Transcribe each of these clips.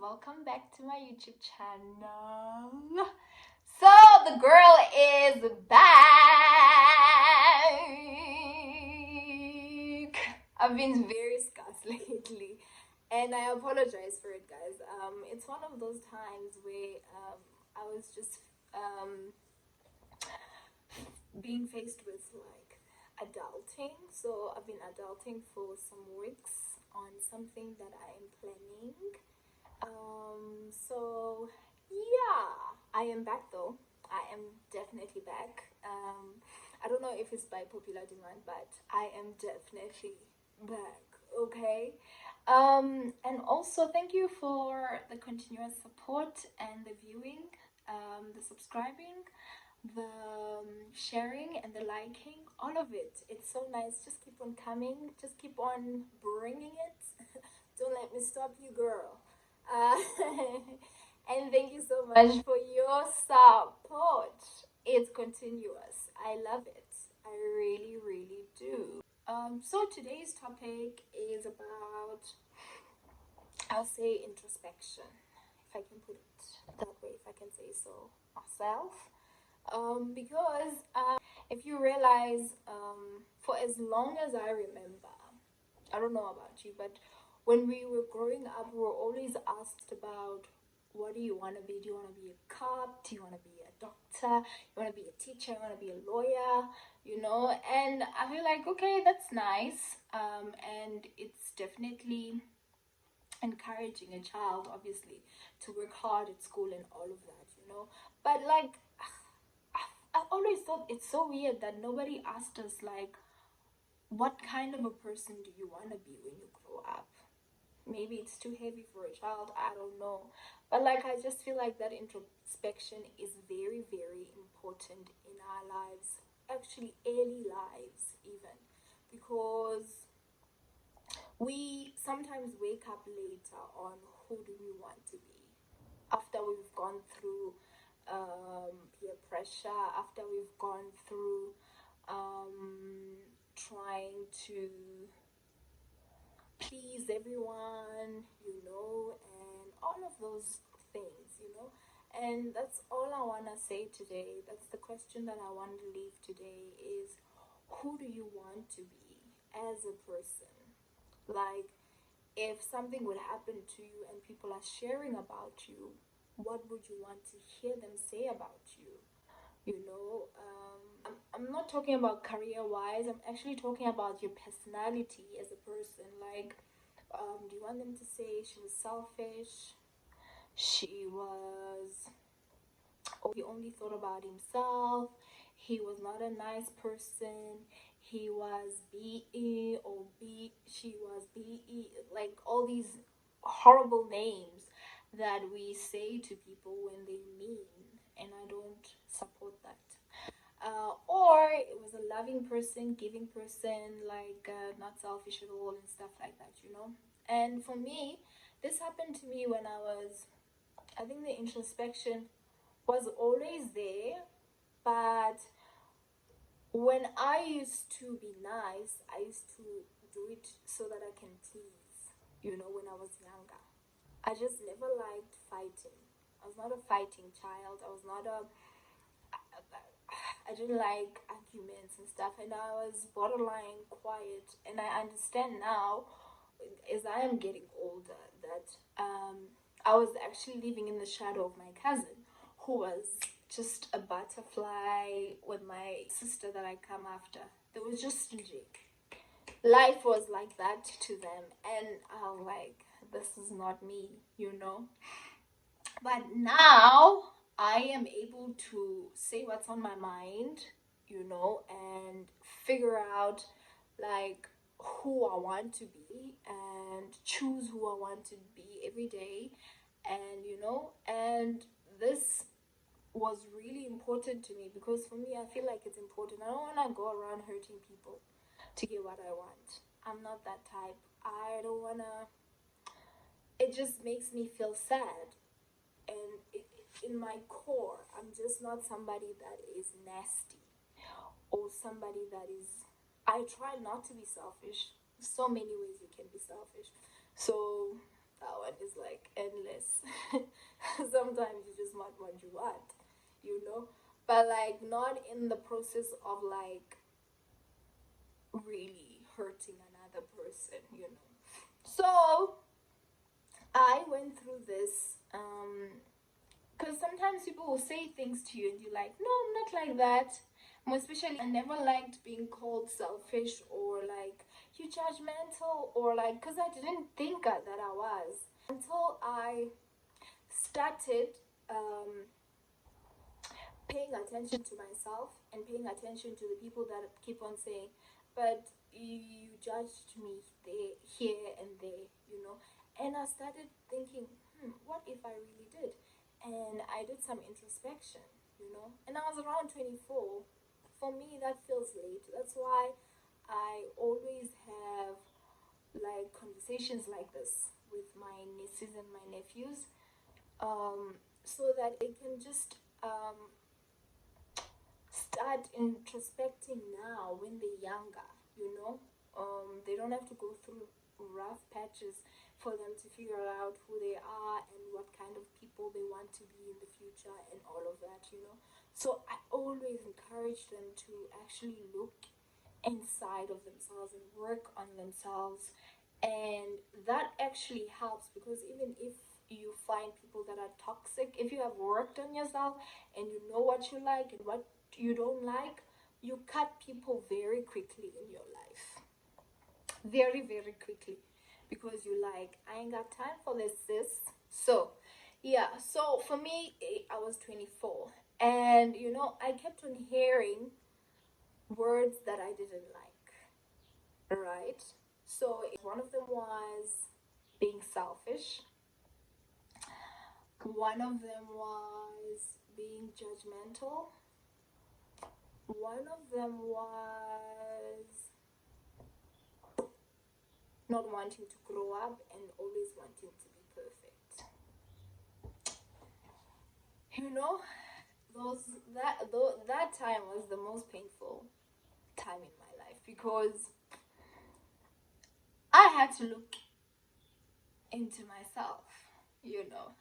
welcome back to my YouTube channel. So the girl is back. I've been very scarce lately, and I apologize for it, guys. It's one of those times where I was just being faced with like adulting. So I've been adulting for some weeks on something that I am planning. So yeah, I am back though. I am definitely back. I don't know if it's by popular demand, but I am definitely back. Okay. And also thank you for the continuous support and the viewing, the subscribing, the sharing and the liking, all of it. It's so nice. Just keep on coming. Just keep on bringing it. Don't let me stop you, girl. Uh, and thank you so much for your support. It's continuous. I love it. I really, really do. So today's topic is about, I'll say, introspection, if I can put it that way, if I can say so myself. Because if you realize, for as long as I remember, I don't know about you, but when we were growing up, we were always asked about what do you want to be? Do you want to be a cop? Do you want to be a doctor? You want to be a teacher? You want to be a lawyer? You know, and I feel like, okay, that's nice. And it's definitely encouraging a child, obviously, to work hard at school and all of that, you know. But like, I always thought it's so weird that nobody asked us, like, what kind of a person do you want to be when you grow up? Maybe it's too heavy for a child, I don't know. But like, I just feel like that introspection is very, very important in our lives, actually, early lives, even, because we sometimes wake up later on who do we want to be after we've gone through peer pressure, after we've gone through trying to please everyone, you know, and all of those things, you know. And that's all I want to say today. That's the question that I want to leave today is, who do you want to be as a person? Like, if something would happen to you and people are sharing about you, what would you want to hear them say about you? You know, I'm not talking about career wise, I'm actually talking about your personality as a person. Like, do you want them to say she was selfish? She was, or he only thought about himself? He was not a nice person. He was BE or B. She was BE. Like all these horrible names that we say to people when they mean, and I don't support that. Or it was a loving person, giving person, like not selfish at all and stuff like that, you know. And for me, this happened to me when I think the introspection was always there, but when I used to be nice, I used to do it so that I can please, you know, when I was younger. I just never liked fighting. I was not a fighting child. I didn't like arguments and stuff, and I was borderline quiet. And I understand now, as I am getting older, that I was actually living in the shadow of my cousin, who was just a butterfly with my sister that I come after. They were just strategic. Life was like that to them, and I was like, this is not me, you know. But now I am able to say what's on my mind, you know, and figure out like who I want to be and choose who I want to be every day. And you know, and this was really important to me because for me, I feel like it's important. I don't want to go around hurting people to get what I want. I'm not that type. I don't want to, it just makes me feel sad. And in my core, I'm just not somebody that is nasty or somebody that is, I try not to be selfish. So many ways you can be selfish. So that one is like endless. Sometimes you just want what you want, you know, but like not in the process of like really hurting another person, you know. So I went through this because sometimes people will say things to you and you're like, no, I'm not like that. More especially, I never liked being called selfish or like you judgmental or like, because I didn't think that I was until I started um, paying attention to myself and paying attention to the people that keep on saying, but you judged me there, here, and there, you know. And I started thinking, what if I really did? And I did some introspection, you know. And I was around 24. For me, that feels late. That's why I always have like conversations like this with my nieces and my nephews, so that they can just start introspecting now when they're younger, you know. They don't have to go through rough patches for them to figure out who they are and what kind of people they want to be in the future and all of that, you know. So I always encourage them to actually look inside of themselves and work on themselves. And that actually helps because even if you find people that are toxic, if you have worked on yourself and you know what you like and what you don't like, you cut people very quickly in your life. Very, very quickly. Because you like, I ain't got time for this, sis. So, yeah. So for me, I was 24. And, you know, I kept on hearing words that I didn't like. Right? So one of them was being selfish. One of them was being judgmental. One of them was not wanting to grow up and always wanting to be perfect. You know, that time was the most painful time in my life because I had to look into myself, you know.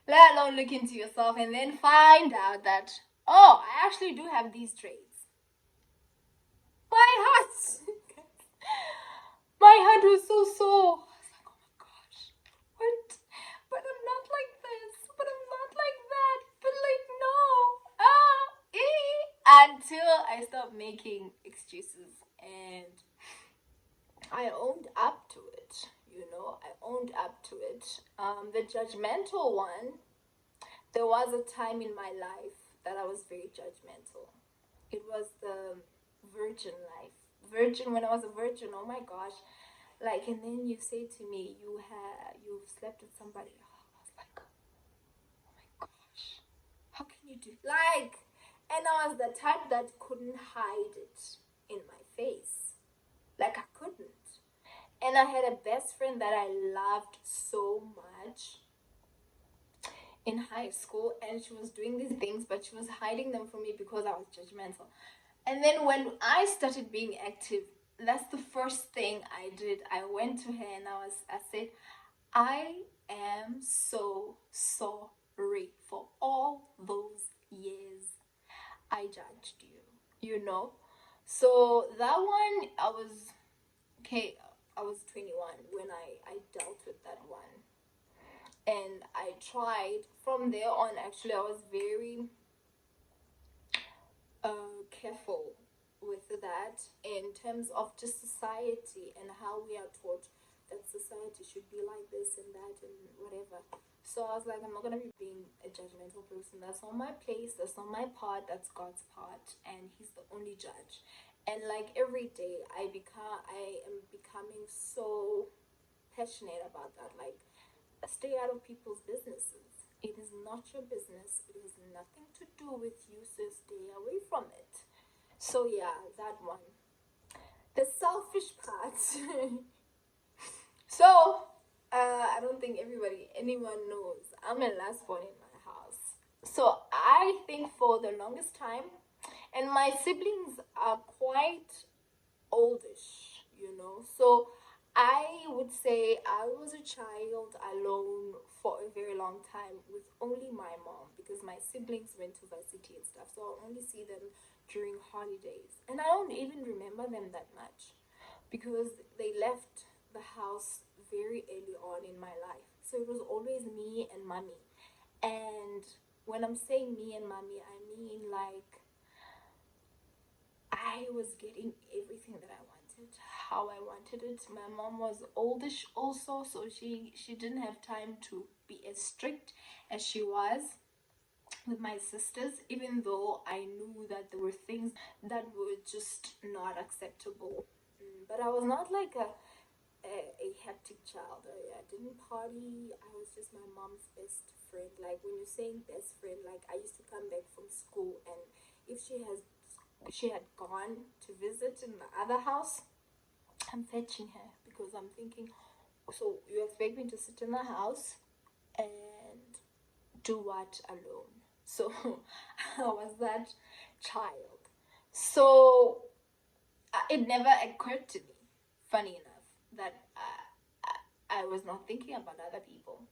Let alone look into yourself and then find out that, oh, I actually do have these traits. My heart, my heart was so sore. I was like, oh my gosh, what? But I'm not like this. But I'm not like that. But like, no. Until I stopped making excuses and I owned up to it. You know, I owned up to it. The judgmental one, there was a time in my life that I was very judgmental. It was the virgin life. Virgin, when I was a virgin, oh my gosh. Like, and then you say to me, you've slept with somebody. Oh, I was like, oh my gosh, how can you do like? And I was the type that couldn't hide it in my face. Like I couldn't. And I had a best friend that I loved so much in high school, and she was doing these things, but she was hiding them from me because I was judgmental. And then when I started being active, that's the first thing I did. I went to her and I said, I am so sorry for all those years I judged you, you know? So that one, I was 21 when I dealt with that one. And I tried from there on, actually, I was very careful with that in terms of just society and how we are taught that society should be like this and that and whatever. So I was like, I'm not gonna be being a judgmental person. That's not my place. That's not my part. That's God's part, and He's the only judge. And like every day, I am becoming so passionate about that. Like, stay out of people's businesses. It is not your business. It has nothing to do with you, so stay away from it. So yeah, that one. The selfish part. So, I don't think anyone knows. I'm a last born in my house. So I think for the longest time, and my siblings are quite oldish, you know. So I would say I was a child alone for a very long time with only my mom because my siblings went to varsity and stuff, so I'll only see them during holidays. And I don't even remember them that much because they left the house very early on in my life. So it was always me and mommy. And when I'm saying me and mommy, I mean like I was getting everything that I wanted, how I wanted it. My mom was oldish also, so she didn't have time to be as strict as she was with my sisters, even though I knew that there were things that were just not acceptable. But I was not like a hectic child. I didn't party. I was just my mom's best friend. Like when you're saying best friend, like I used to come back from school, and if she had gone to visit in the other house, I'm fetching her because I'm thinking, so you expect me to sit in the house and do what alone? So I was that child. So it never occurred to me, funny enough, that I was not thinking about other people.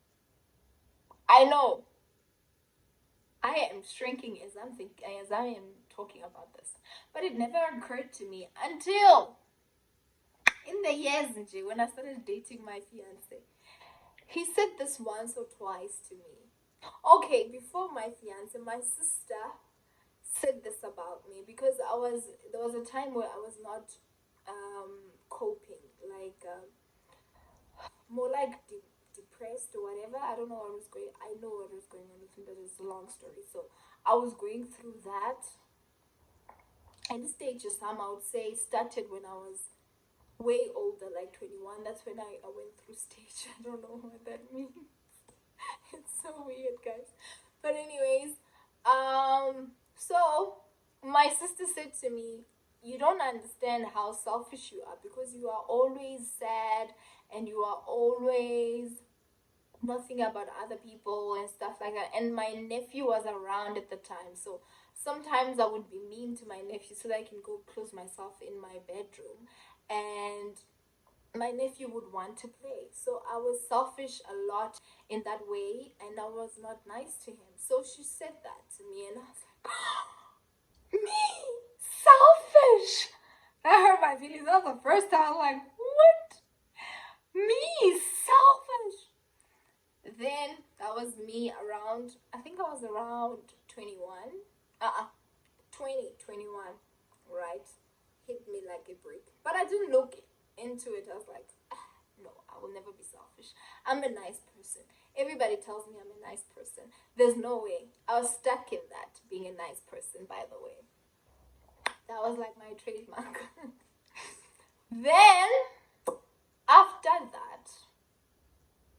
I know I am shrinking as I'm thinking, as I am talking about this, but it never occurred to me until in the years when I started dating my fiance. He said this once or twice to me. Okay, before my fiance, my sister said this about me because there was a time where I was not coping, like more like depressed or whatever. I don't know what was going. I know what was going on with me, but it's a long story. So I was going through that, and the stages, some I would say, started when I was way older, like 21. That's when I went through stage. I don't know what that means. It's so weird, guys. But anyways, so my sister said to me, "You don't understand how selfish you are because you are always sad and you are always nothing about other people and stuff like that." And my nephew was around at the time, so sometimes I would be mean to my nephew so that I can go close myself in my bedroom, and my nephew would want to play. So I was selfish a lot in that way, and I was not nice to him. So she said that to me, and I was like, me selfish. I hurt my feelings. That was the first time. I'm like, what? Me selfish. Then that was me around, I think I was around 21. 21, right? Hit me like a brick. But I didn't look into it. I was like, no, I will never be selfish. I'm a nice person. Everybody tells me I'm a nice person. There's no way. I was stuck in that, being a nice person, by the way. That was like my trademark. Then, after that,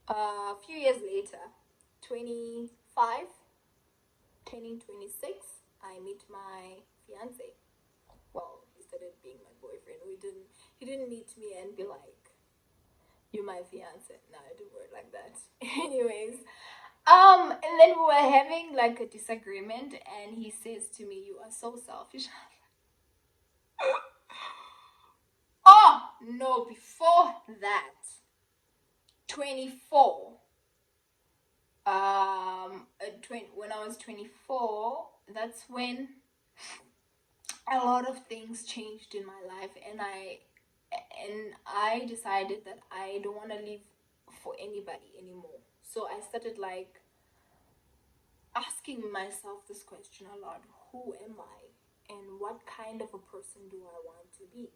a few years later, 25, turning 26, I meet my fiance. Well, he started being my boyfriend. He didn't meet me and be like, "You're my fiance." No, it didn't work like that. Anyways, and then we were having like a disagreement, and he says to me, "You are so selfish." Oh no! Before that, 24. 20, when I was 24, that's when a lot of things changed in my life, and I decided that I don't want to live for anybody anymore. So I started like asking myself this question a lot: who am I, and what kind of a person do I want to be?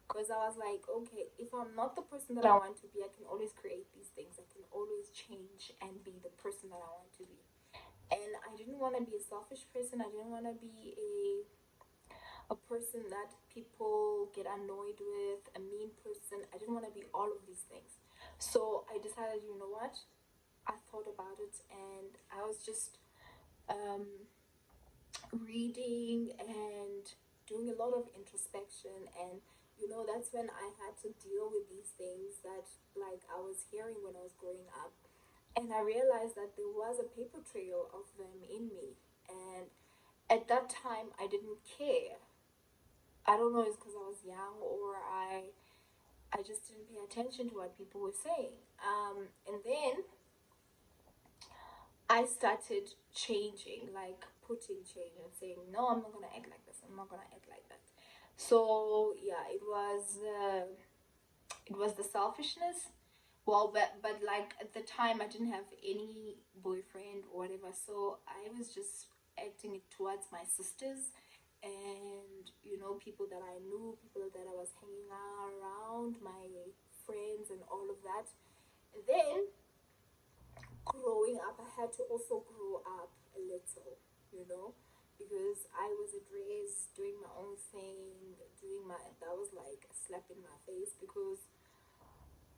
Because I was like, okay, if I'm not the person that I want to be, I can always create these things. I can always change and be the person that I want to be. And I didn't want to be a selfish person. I didn't want to be a person that people get annoyed with, a mean person. I didn't want to be all of these things. So I decided, you know what? I thought about it, and I was just reading and doing a lot of introspection, and that's when I had to deal with these things that like I was hearing when I was growing up, and I realized that there was a paper trail of them in me, and at that time I didn't care. I don't know, it's because I was young, or I just didn't pay attention to what people were saying. And then I started changing, like putting change and saying, no, I'm not gonna act like this. I'm not gonna act like that. So yeah, it was the selfishness. Well, but like at the time I didn't have any boyfriend or whatever, so I was just acting it towards my sisters and people that I knew, people that I was hanging around, my friends and all of that. And then growing up, I had to also grow up a little, you know, because I was at race doing my own thing, that was like a slap in my face because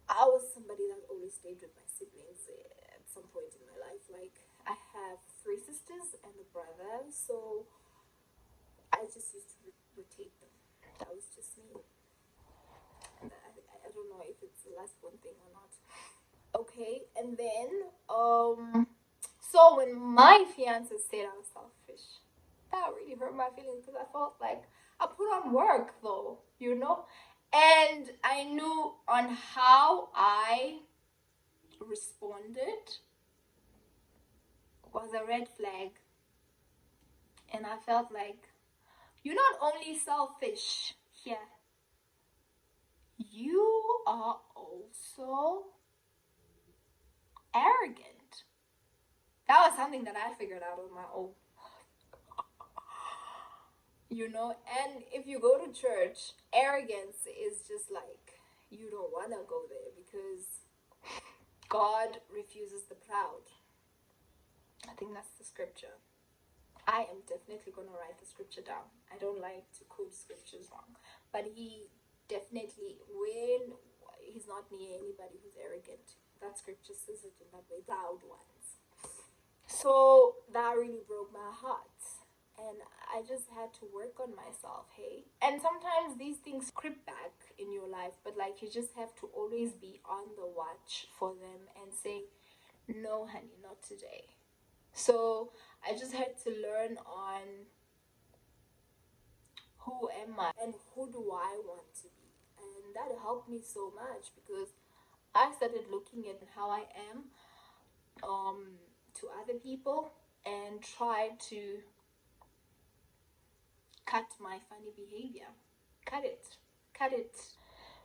I was somebody that always stayed with my siblings at some point in my life. Like, I have three sisters and a brother, so I just used to rotate them. That was just me. And I don't know if it's the last one thing or not. Okay, and then so when my fiance said I was selfish, that really hurt my feelings because I felt like I put on work though, and I knew on how I responded was a red flag, and I felt like you're not only selfish here, you are also arrogant. That was something that I figured out on my own. And if you go to church, arrogance is just like you don't want to go there because God refuses the proud. I think that's the scripture. I am definitely going to write the scripture down. I don't like to quote scriptures wrong, but he definitely, when he's not near anybody who's arrogant, that scripture says it in that way, proud ones. So that really broke my heart. And I just had to work on myself, hey? And sometimes these things creep back in your life, but like you just have to always be on the watch for them and say, no, honey, not today. So I just had to learn on who am I and who do I want to be. And that helped me so much because I started looking at how I am to other people and try to cut my funny behavior. Cut it.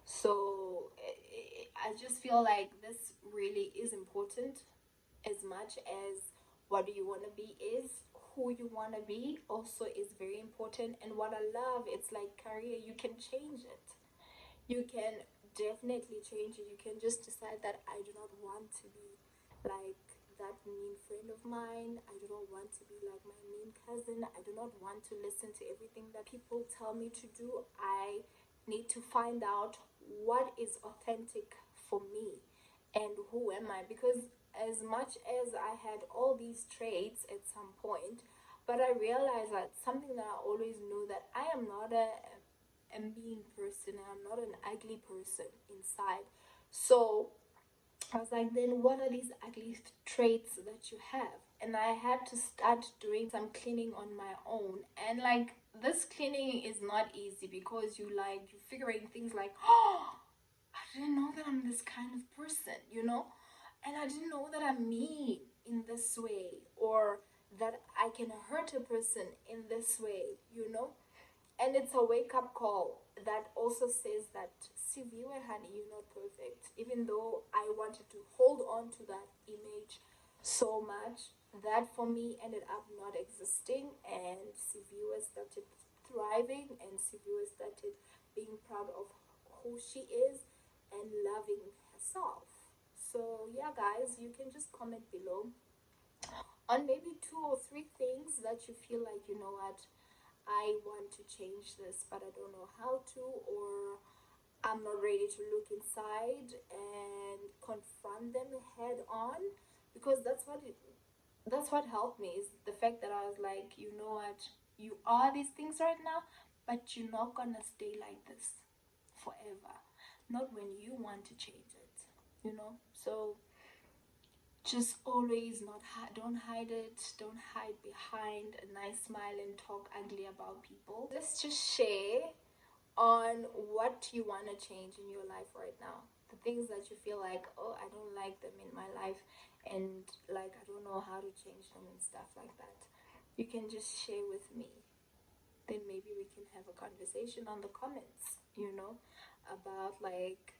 So I just feel like this really is important as much as what do you want to be is. Who you want to be also is very important. And what I love, it's like career, you can change it. You can definitely change it. You can just decide that I do not want to be like that mean friend of mine. I do not want to be like my mean cousin. I do not want to listen to everything that people tell me to do. I need to find out what is authentic for me and who am I, because as much as I had all these traits at some point, but I realized that something that I always knew, that I am not a mean person, I'm not an ugly person inside. So I was like, then what are these ugly traits that you have? And I had to start doing some cleaning on my own. And like, this cleaning is not easy because you're figuring things like, oh, I didn't know that I'm this kind of person. And I didn't know that I'm mean in this way, or that I can hurt a person in this way. And it's a wake up call that also says that, see, viewer, honey, you're not perfect. Even though I wanted to hold on to that image so much, that for me ended up not existing. And Sivua started thriving, and Sivua started being proud of who she is and loving herself. So, yeah, guys, you can just comment below on maybe 2 or 3 things that you feel like, you know what, I want to change this, but I don't know how to, or I'm not ready to look inside and confront them head on, because that's what helped me, is the fact that I was like, you know what, you are these things right now, but you're not gonna stay like this forever. Not when you want to change it. So just always don't hide it, don't hide behind a nice smile and talk ugly about people. Let's just share on what you want to change in your life right now. The things that you feel like, oh, I don't like them in my life, and like I don't know how to change them and stuff like that. You can just share with me. Then maybe we can have a conversation on the comments, about like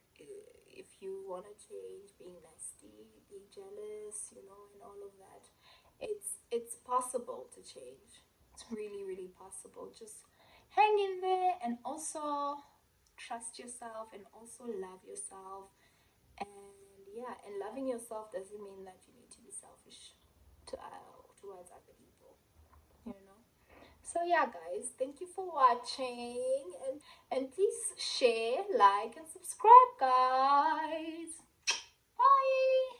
if you want to change being nasty, being jealous, and all of that. It's possible to change. It's really, really possible. Just hang in there, and also trust yourself, and also love yourself. And yeah, and loving yourself doesn't mean that you need to be selfish towards other people, you know. So yeah, guys, thank you for watching, and please share, like, and subscribe, guys. Bye.